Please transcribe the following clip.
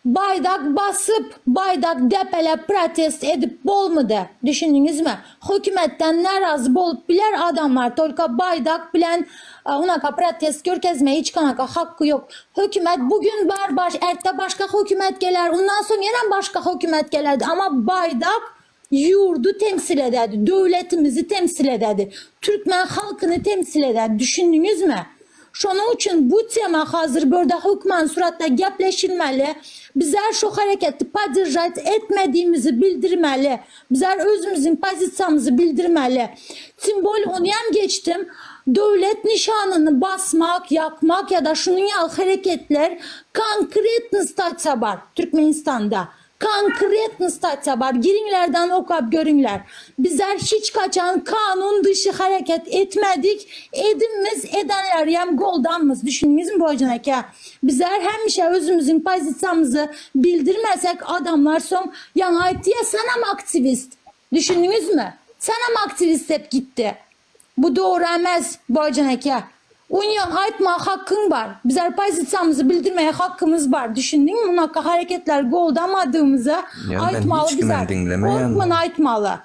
baydak basıp, baydak depele protest edip bolmadı. Düşündünüz mü? Hükümetten narazı bolup biler adamlar. Tolka baydak bilen onaka protest görkezmeye hiç kanaka hakkı yok. Hükümet bugün var, erte başka hükümet gelir. Ondan sonra yine başka hükümet gelirdi. Ama baydak yurdu temsil ederdi. Devletimizi temsil ederdi. Türkmen halkını temsil ederdi. Düşündünüz mü? Şunun için bu tema hazır burada hükmen suratta gepleşilmeli. Bizler şu hareketi podržat etmediğimizi bildirmeli. Bizler özümüzün pozisyonumuzu bildirmeli. Simbol onu hem geçtim. Devlet nişanını basmak, yakmak ya da şunun yal hareketler konkret statsa var Türkmenistan'da. Konkret statsa var. Girinlerden okuyup görünler. Bizler hiç kaçan kanun dışı hareket etmedik. Edimiz edenler yem goldanmız. Düşündünüz mü bu hocana ki? Bizler hemşe özümüzün pozisyonumuzu bildirmesek adamlar son yana etti ya sen hem aktivist. Düşündünüz mü? Sen hem aktivist hep gitti. Bu doğru emez bu hocana ki. Union aytma hakkın var. Bizler pozisyonumuzu bildirmeye hakkımız var. Düşündün mü? Hareketler goldamadığımıza aytmalı bizler. Korkman aytmalı.